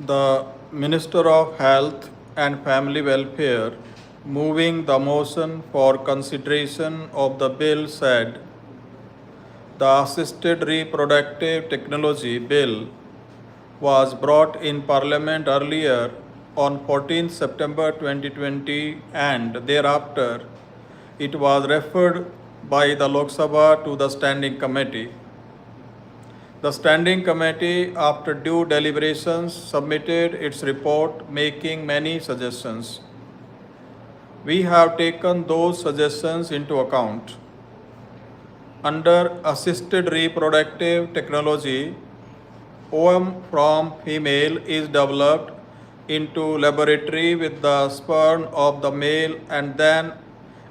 The Minister of Health and Family Welfare, moving the motion for consideration of the bill, said, "The Assisted Reproductive Technology Bill was brought in Parliament earlier on 14 September 2020 and thereafter it was referred by the Lok Sabha to the Standing Committee. The Standing Committee, after due deliberations, submitted its report making many suggestions. We have taken those suggestions into account. Under assisted reproductive technology, ovum from female is developed into laboratory with the sperm of the male and then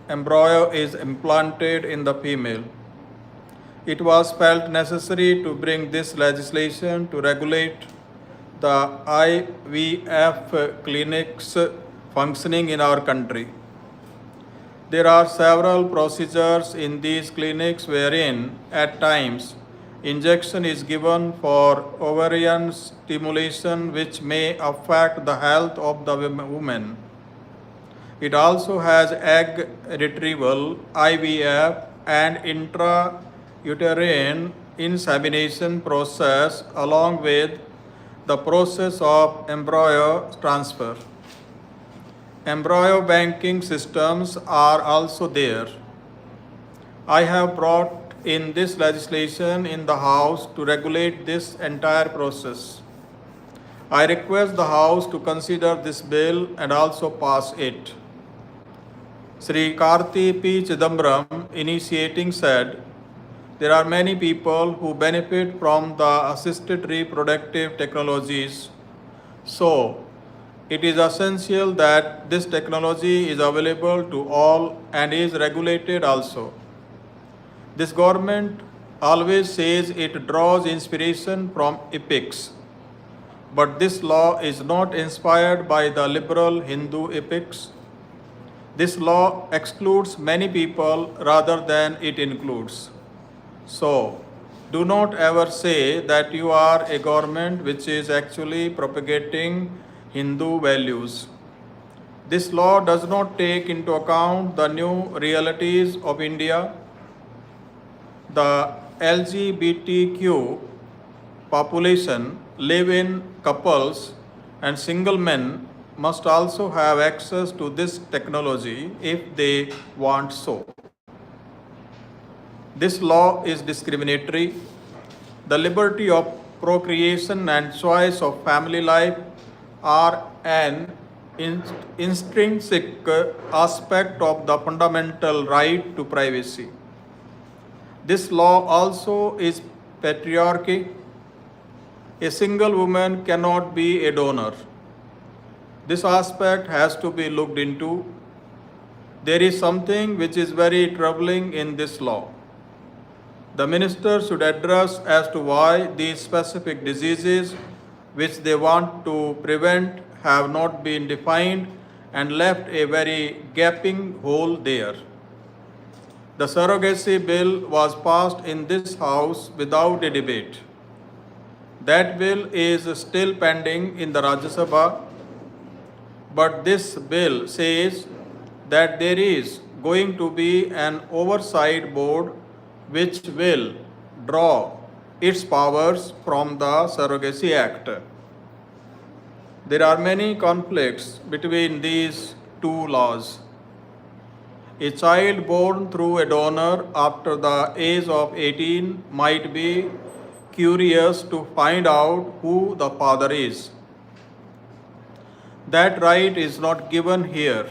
embryo is implanted in the female. It was felt necessary to bring this legislation to regulate the IVF clinics functioning in our country. There are several procedures in these clinics wherein, at times, injection is given for ovarian stimulation which may affect the health of the woman. It also has egg retrieval, IVF, and intrauterine insemination process along with the process of embryo transfer. Embryo banking systems are also there. I have brought in this legislation in the House to regulate this entire process. I request the House to consider this bill and also pass it. Sri Karti P. Chidambaram, initiating, said, "There are many people who benefit from the assisted reproductive technologies, so it is essential that this technology is available to all and is regulated also. This government always says it draws inspiration from epics, but this law is not inspired by the liberal Hindu epics. This law excludes many people rather than it includes. So, do not ever say that you are a government which is actually propagating Hindu values. This law does not take into account the new realities of India. The LGBTQ population live in couples and single men must also have access to this technology if they want so. This law is discriminatory. The liberty of procreation and choice of family life are an intrinsic aspect of the fundamental right to privacy. This law also is patriarchy. A single woman cannot be a donor. This aspect has to be looked into. There is something which is very troubling in this law. The minister should address as to why these specific diseases which they want to prevent have not been defined and left a very gaping hole there. The surrogacy bill was passed in this House without a debate. That bill is still pending in the Rajya Sabha, but this bill says that there is going to be an oversight board which will draw its powers from the Surrogacy Act. There are many conflicts between these two laws. A child born through a donor after the age of 18 might be curious to find out who the father is. That right is not given here.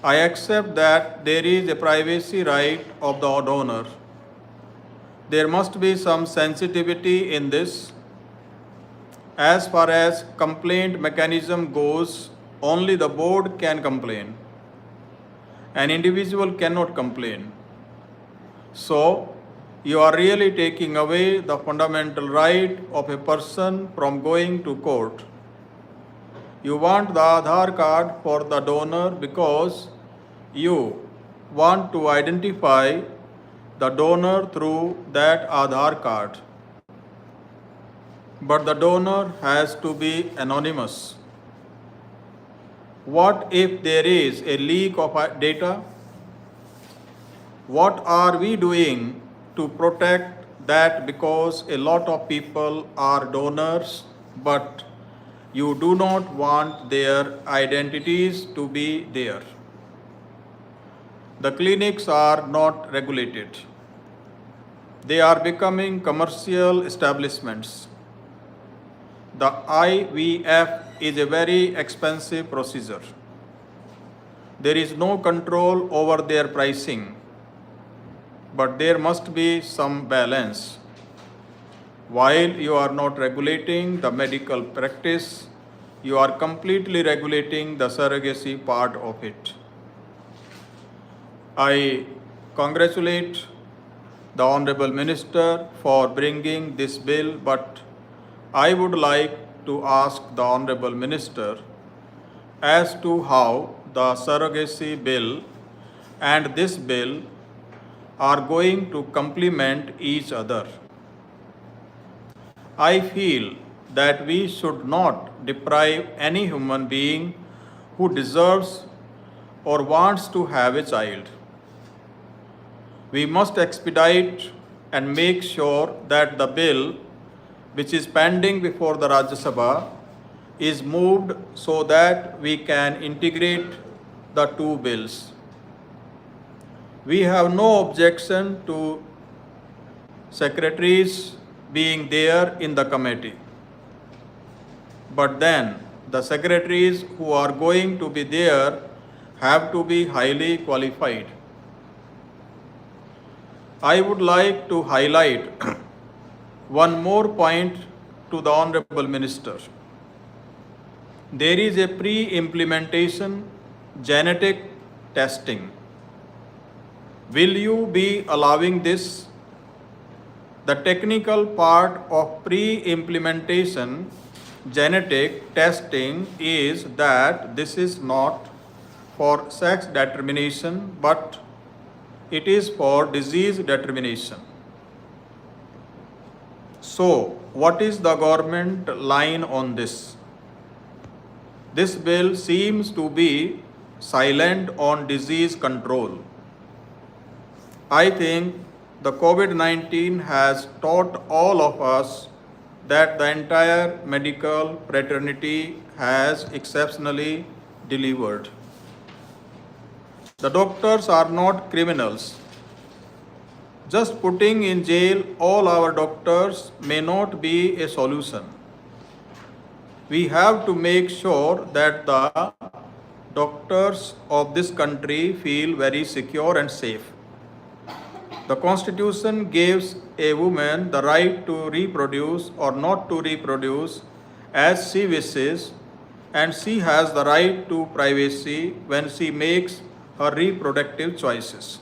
I accept that there is a privacy right of the donor. There must be some sensitivity in this. As far as complaint mechanism goes, only the board can complain. An individual cannot complain. So, you are really taking away the fundamental right of a person from going to court. You want the Aadhaar card for the donor because you want to identify the donor through that Aadhaar card. but the donor has to be anonymous. What if there is a leak of data? What are we doing to protect that, because a lot of people are donors, but you do not want their identities to be there? The clinics are not regulated. They are becoming commercial establishments. The IVF is a very expensive procedure. There is no control over their pricing, but there must be some balance. While you are not regulating the medical practice, you are completely regulating the surrogacy part of it. I congratulate the Honorable Minister for bringing this bill, but I would like to ask the Honorable Minister as to how the surrogacy bill and this bill are going to complement each other. I feel that we should not deprive any human being who deserves or wants to have a child. We must expedite and make sure that the bill, which is pending before the Rajya Sabha, is moved so that we can integrate the two bills. We have no objection to secretaries being there in the committee, but then the secretaries who are going to be there have to be highly qualified. I would like to highlight one more point to the Honorable Minister. There is a pre-implementation genetic testing. Will you be allowing this? The technical part of pre-implementation genetic testing is that this is not for sex determination, but it is for disease determination. So, what is the government line on this? This bill seems to be silent on disease control. I think the COVID-19 has taught all of us that the entire medical fraternity has exceptionally delivered. The doctors are not criminals. Just putting in jail all our doctors may not be a solution. We have to make sure that the doctors of this country feel very secure and safe. The Constitution gives a woman the right to reproduce or not to reproduce as she wishes, and she has the right to privacy when she makes her reproductive choices.